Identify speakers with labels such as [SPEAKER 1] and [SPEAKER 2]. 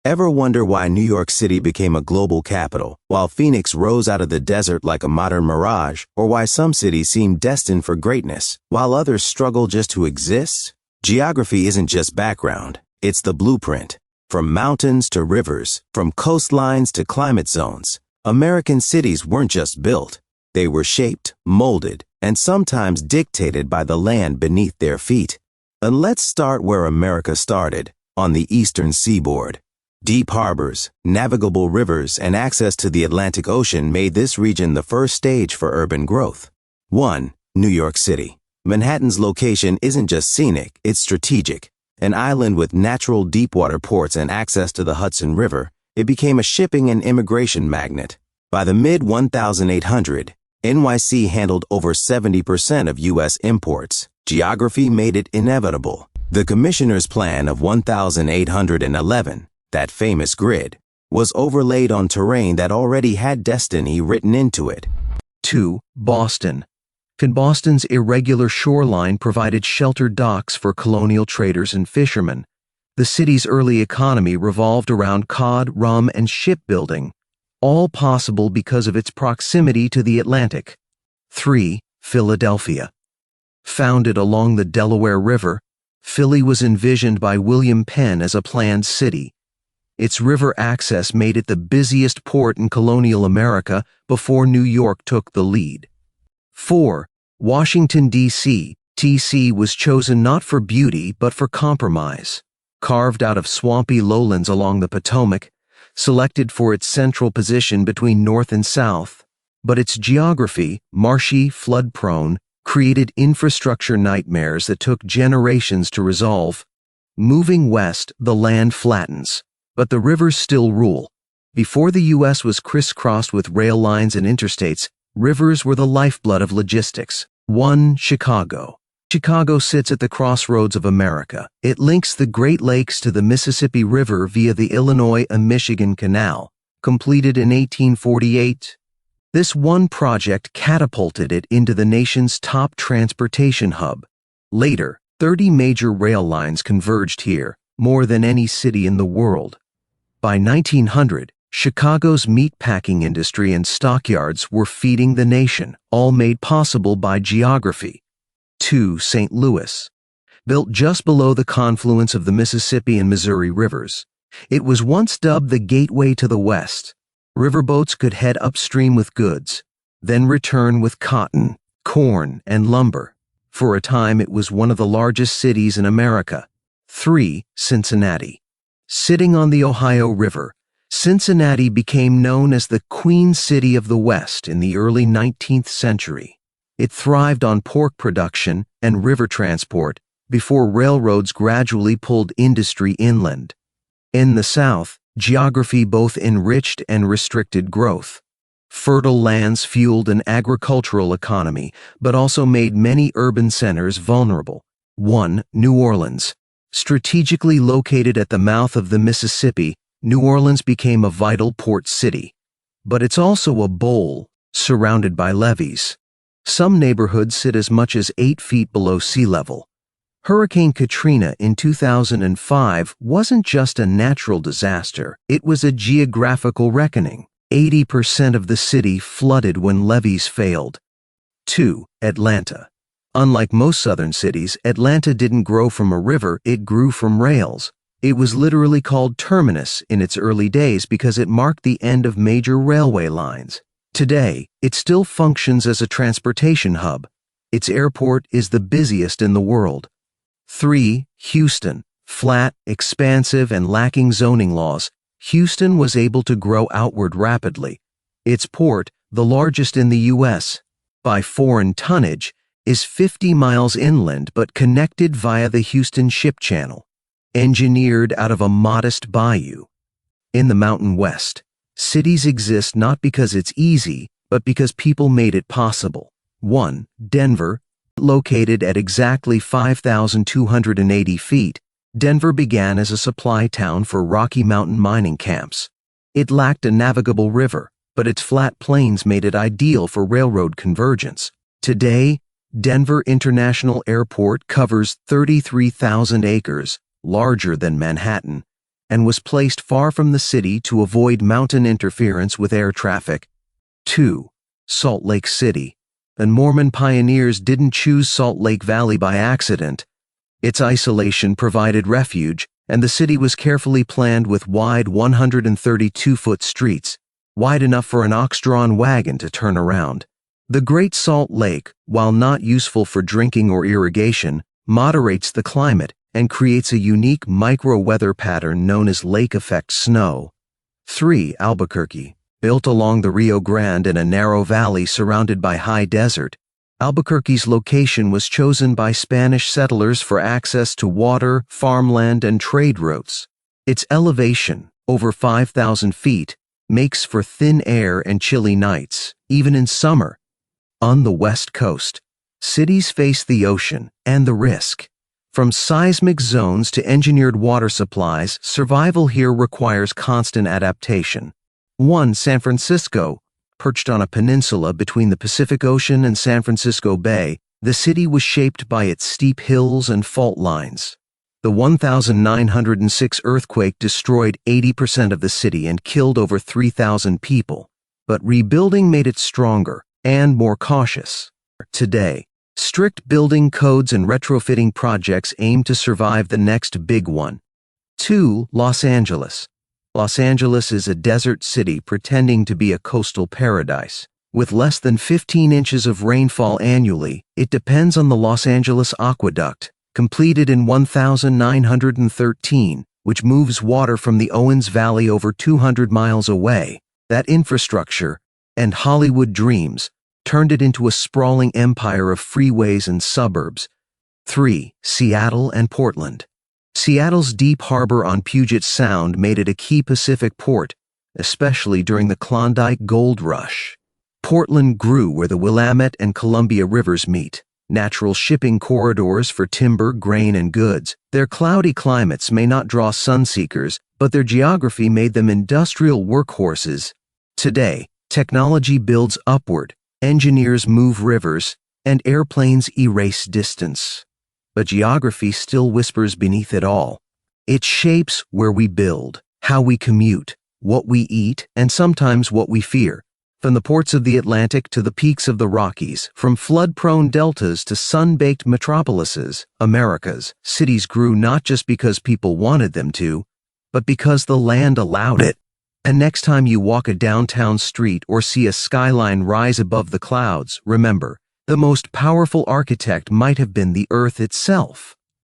[SPEAKER 1] Ever wonder why New York City became a global capital, while Phoenix rose out of the desert like a modern mirage, or why some cities seem destined for greatness, while others struggle just to exist? Geography isn't just background, it's the blueprint. From mountains to rivers, from coastlines to climate zones, American cities weren't just built. They were shaped, molded, and sometimes dictated by the land beneath their feet. And let's start where America started, on the eastern seaboard. Deep harbors, navigable rivers, and access to the Atlantic Ocean made this region the first stage for urban growth. 1. New York City. Manhattan's location isn't just scenic, it's strategic. An island with natural deepwater ports and access to the Hudson River, it became a shipping and immigration magnet. By the mid-1800s, NYC handled over 70% of U.S. imports. Geography made it inevitable. The Commissioner's Plan of 1811, that famous grid, was overlaid on terrain that already had destiny written into it.
[SPEAKER 2] 2. Boston. Boston's irregular shoreline provided sheltered docks for colonial traders and fishermen. The city's early economy revolved around cod, rum, and shipbuilding, all possible because of its proximity to the Atlantic. 3. Philadelphia. Founded along the Delaware River, Philly was envisioned by William Penn as a planned city. Its river access made it the busiest port in colonial America before New York took the lead. 4. Washington, D.C. TC was chosen not for beauty but for compromise. Carved out of swampy lowlands along the Potomac, selected for its central position between north and south, but its geography, marshy, flood-prone, created infrastructure nightmares that took generations to resolve. Moving west, the land flattens, but the rivers still rule. Before the U.S. was crisscrossed with rail lines and interstates, rivers were the lifeblood of logistics. 1. Chicago. Chicago sits at the crossroads of America. It links the Great Lakes to the Mississippi River via the Illinois and Michigan Canal, completed in 1848. This one project catapulted it into the nation's top transportation hub. Later, 30 major rail lines converged here, more than any city in the world. By 1900, Chicago's meatpacking industry and stockyards were feeding the nation, all made possible by geography. 2. St. Louis. Built just below the confluence of the Mississippi and Missouri rivers, it was once dubbed the gateway to the West. Riverboats could head upstream with goods, then return with cotton, corn, and lumber. For a time, it was one of the largest cities in America. 3. Cincinnati. Sitting on the Ohio River, Cincinnati became known as the Queen City of the West in the early 19th century. It thrived on pork production and river transport before railroads gradually pulled industry inland. In the South, geography both enriched and restricted growth. Fertile lands fueled an agricultural economy, but also made many urban centers vulnerable. 1. New Orleans. Strategically located at the mouth of the Mississippi, New Orleans became a vital port city. But it's also a bowl, surrounded by levees. Some neighborhoods sit as much as 8 feet below sea level. Hurricane Katrina in 2005 wasn't just a natural disaster, it was a geographical reckoning. 80% of the city flooded when levees failed. 2. Atlanta. Unlike most southern cities, Atlanta didn't grow from a river, it grew from rails. It was literally called Terminus in its early days because it marked the end of major railway lines. Today, it still functions as a transportation hub. Its airport is the busiest in the world. 3. Houston. Flat, expansive, and lacking zoning laws, Houston was able to grow outward rapidly. Its port, the largest in the U.S. by foreign tonnage, is 50 miles inland but connected via the Houston Ship Channel, engineered out of a modest bayou. In the Mountain West, cities exist not because it's easy, but because people made it possible. 1. Denver. Located at exactly 5,280 feet, Denver began as a supply town for Rocky Mountain mining camps. It lacked a navigable river, but its flat plains made it ideal for railroad convergence. Today, Denver International Airport covers 33,000 acres, larger than Manhattan, and was placed far from the city to avoid mountain interference with air traffic. 2. Salt Lake City. The Mormon pioneers didn't choose Salt Lake Valley by accident. Its isolation provided refuge, and the city was carefully planned with wide 132-foot streets, wide enough for an ox-drawn wagon to turn around. The Great Salt Lake, while not useful for drinking or irrigation, moderates the climate and creates a unique micro-weather pattern known as lake effect snow. 3. Albuquerque. Built along the Rio Grande in a narrow valley surrounded by high desert, Albuquerque's location was chosen by Spanish settlers for access to water, farmland, and trade routes. Its elevation, over 5,000 feet, makes for thin air and chilly nights, even in summer. On the West Coast, cities face the ocean and the risk. From seismic zones to engineered water supplies, survival here requires constant adaptation. 1. San Francisco. Perched on a peninsula between the Pacific Ocean and San Francisco Bay, the city was shaped by its steep hills and fault lines. The 1906 earthquake destroyed 80% of the city and killed over 3,000 people, but rebuilding made it stronger and more cautious. Today, strict building codes and retrofitting projects aim to survive the next big one. 2. Los Angeles. Los Angeles is a desert city pretending to be a coastal paradise. With less than 15 inches of rainfall annually, it depends on the Los Angeles Aqueduct, completed in 1913, which moves water from the Owens Valley over 200 miles away. That infrastructure, and Hollywood dreams, turned it into a sprawling empire of freeways and suburbs. 3. Seattle and Portland. Seattle's deep harbor on Puget Sound made it a key Pacific port, especially during the Klondike Gold Rush. Portland grew where the Willamette and Columbia rivers meet, natural shipping corridors for timber, grain, and goods. Their cloudy climates may not draw sunseekers, but their geography made them industrial workhorses. Today, technology builds upward, engineers move rivers, and airplanes erase distance. But geography still whispers beneath it all. It shapes where we build, how we commute, what we eat, and sometimes what we fear. From the ports of the Atlantic to the peaks of the Rockies, from flood-prone deltas to sun-baked metropolises, America's cities grew not just because people wanted them to, but because the land allowed it. And next time you walk a downtown street or see a skyline rise above the clouds, remember, the most powerful architect might have been the earth itself.